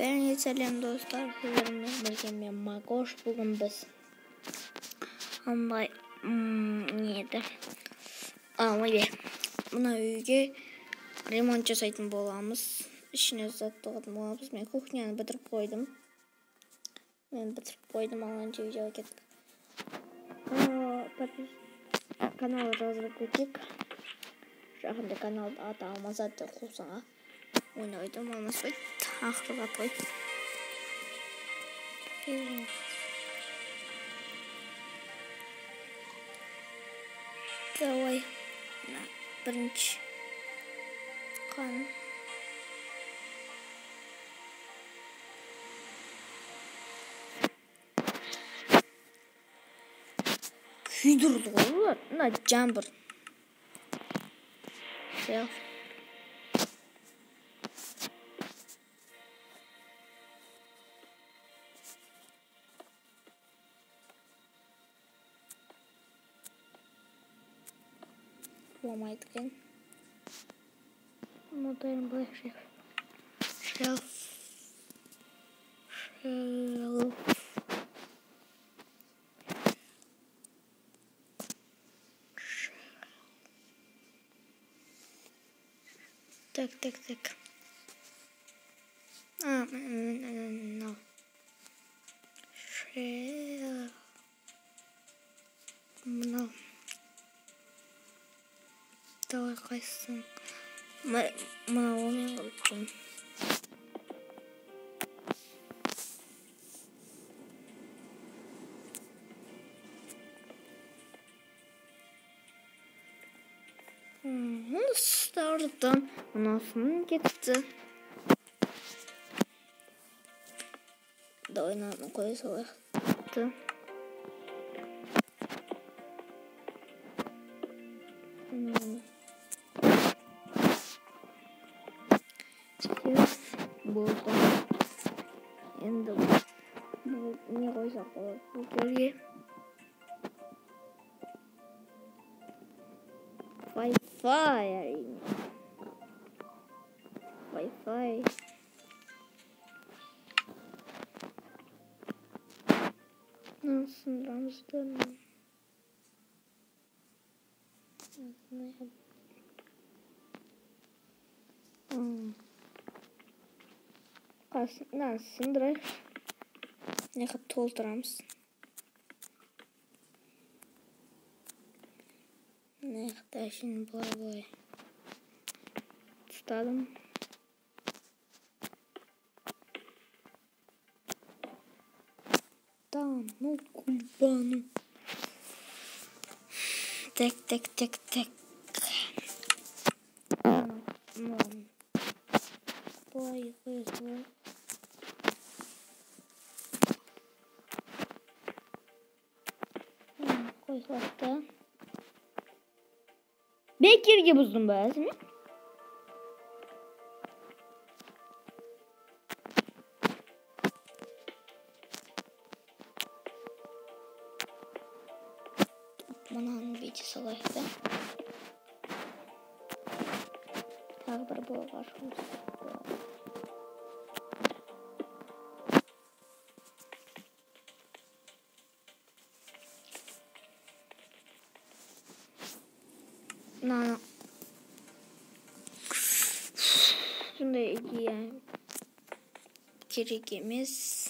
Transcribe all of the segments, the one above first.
Beni selam dostlar. Sizlerle birlikte ben Magoş. Bugün biz neydi? Ama buna uygu remont жасайтын боламыз. İşine zаттығатын боламыз. Ben кухняны бітіріп қойдым. Алғанша видео кеттік. Канал разработчик. Жақында каналда аты алмасады қусаңа. Ойнайтын болмаспайды. Ақырға қой. Давай. Бірінші қан. Күйдірді ғой. Жамбыр. Сел. Bulamайды екен. Модерн блэк шелф. Так. No. No. Давай қайсың. Мына омен қылып қойым. Старттан мынасының кетті. Давай мынаны қоя салайық. Болды. Енді не қойсақ болады бұл жерге. Wi-Fi әрине. Wi-Fi. Сындырамызды. Сындырайық. Неқып толтырамыз. Неқта үшін бұлай. Тұтадым. Там, ну кульбану. Так. Бұлай қойсылай. Қойсылақта. Bekirge buzdum bazı mı? Bana bir salaydı. Ağır bu var. No. Şimdi kirigimiz.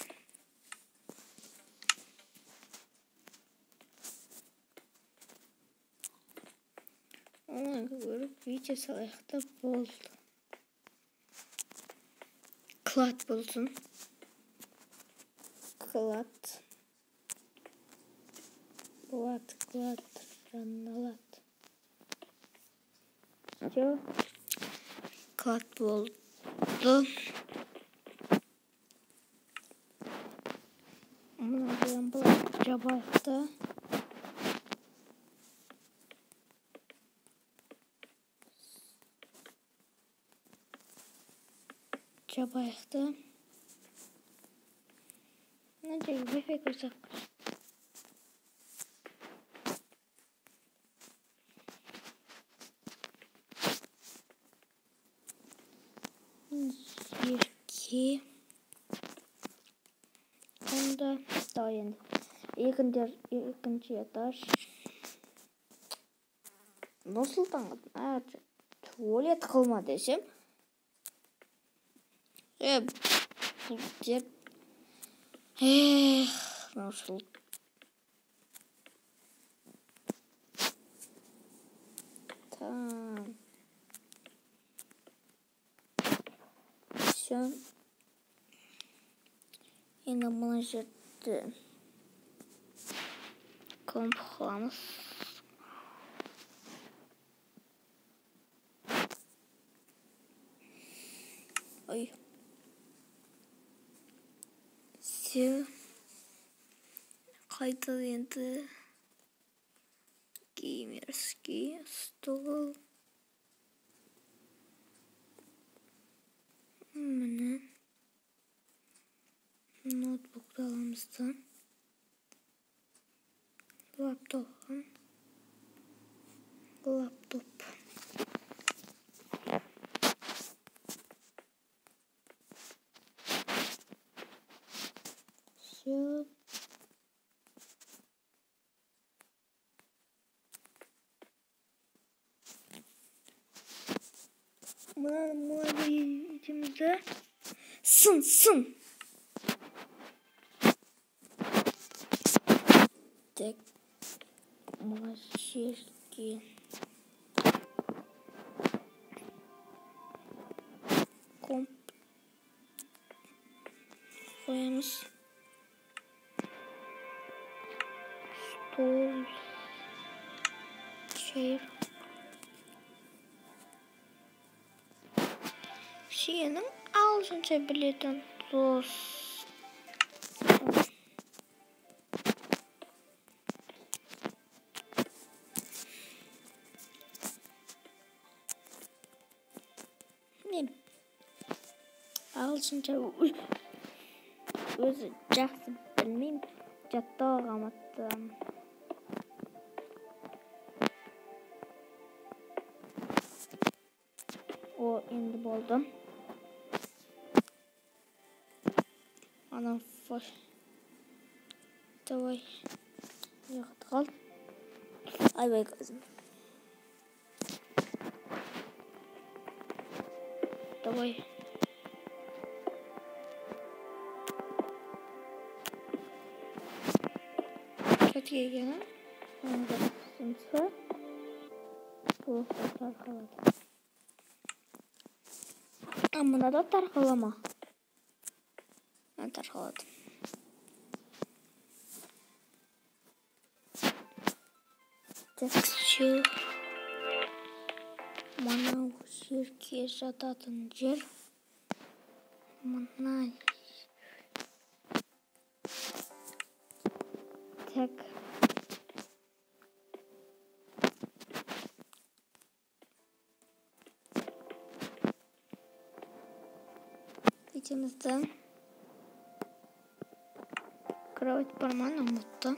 Ona göre video salayıqda болды. Klat bulsun. Klat. Rannalat. Все. Klat болды. Мұнан бұл жабайықты. Nanti wifi kursak. Зерки. екінші этаж. Нұрсұлтанға туалет қылма десем. Бұл деп. Нұрсұлтан. Все. Енді мына жерді комп қыламыз. Ой. Все. Қайта енді геймерский стол. Міне. Ноутбукты аламызды. Лаптоп. Все. Мына етімізді. Сын. Так. Мына жерге. Комп. Қоямыз. Стол. Чайр. Сенің ағылшынша білетін дос. Мен ағылшынша өзі жақсы білмеймін. Жаттауға қаматтым. О, енді болды. Анам фош. Давай. Яғыт қал. Айбай қазым. Давай. Kötü gene. Onda sıkıntı. Bu tarhaladı. Amına da tarhalama. Ben tarhaladım. Şu mana жерге жататын жер. Мына. Так. Этимізді. Кровать бар ма, ұмытты.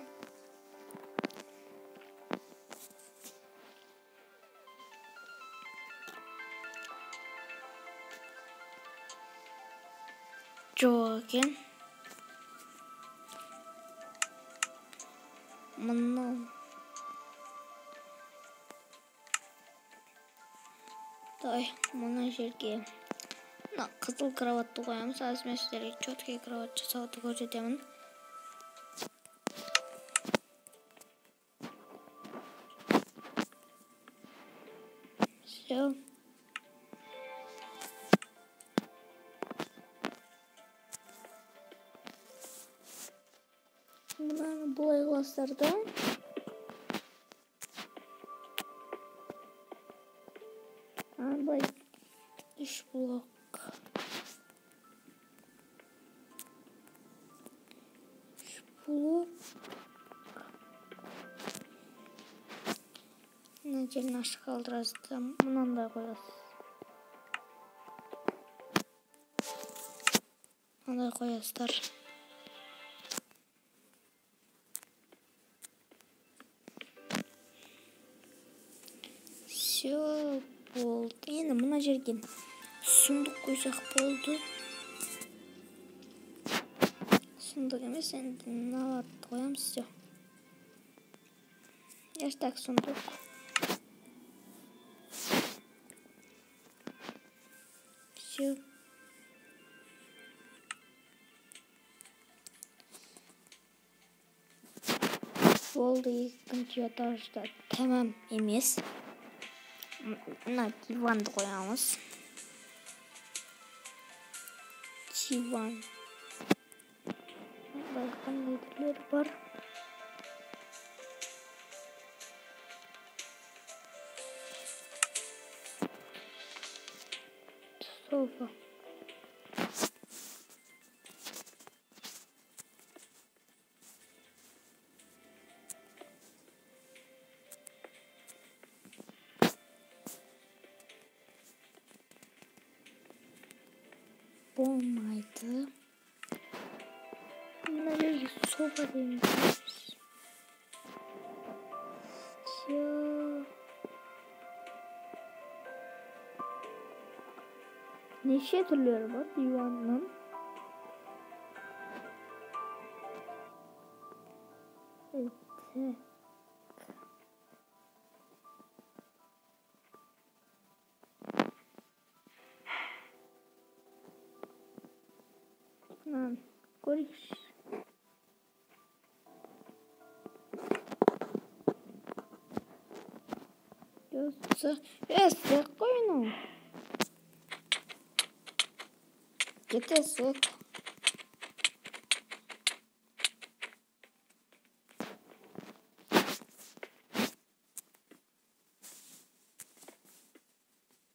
Жоқ екен. Мынау. Давай, мына жерге. Мына қызыл кроватты қоямыз. Аз мен сіздерге четкий кроват жасауды көрсетемін. Все. Мынаны бұлай қыластырды. Андай 3 блок. Мына жерін ашық қалдырасыз. Мынандай қоясыз. Мынандай қоясыздар. Все болды. Енді мына жерге сундық қойсақ болды. Сундық емес, енді мыналарды қоямыз. Все. Hashtag suндук. Все. Болды, екінші этажда тамам емес. Мына диванды қоямыз. Диван. Қандай түрлері бар? Софа. Болмайды. Мына жерге софа дейміз. Неше түрлері бар диванның? Көрейікші. Өсік қойыну. Кетесік.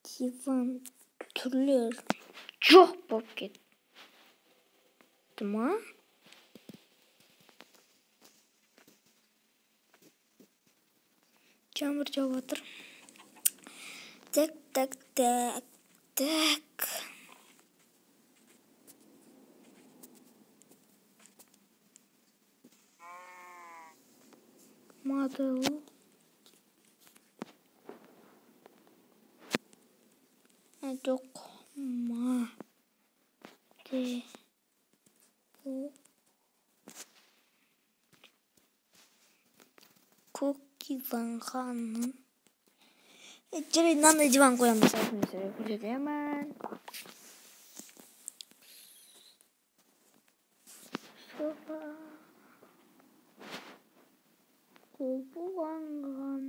Диван түрлер жоқ болып кетті ма? Жаңбыр жауып жатыр. Так. Модел. Жоқ. Көк диванғаның. Жарайды, мынандай диван қоямыз. Көрсетемін. Софа. Қобыланған.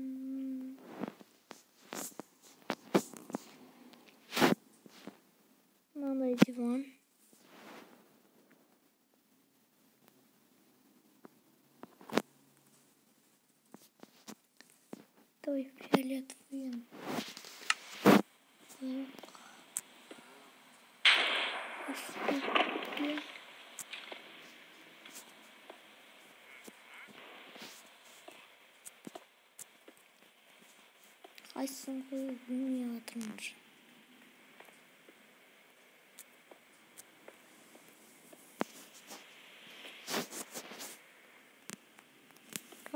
Мынандай диван. Давай фиолетовый. Қайсысын қойып білмей отырмын.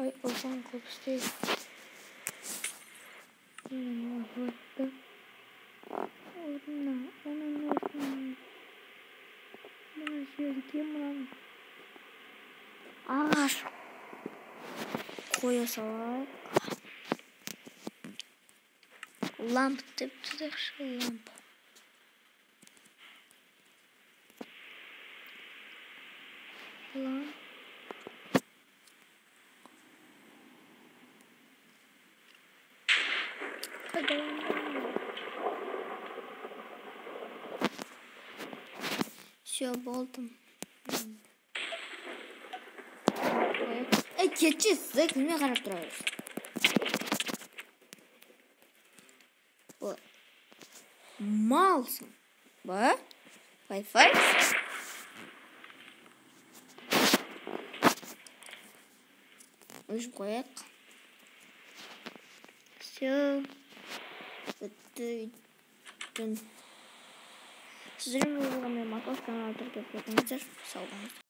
Ой, оған көп істейді. Ағаш қоя салайық. Ламп деп тұдықшы, ламп. Все, болдым. Кетші, сіз кілме қарап тұрайыз. Малсың. Ба? Wi-Fi? Өшіп қояқ. Все. Бітті. Сіздермен болғанмен Макос каналы тіркеп кетіңіздер. Сау болыңыздар.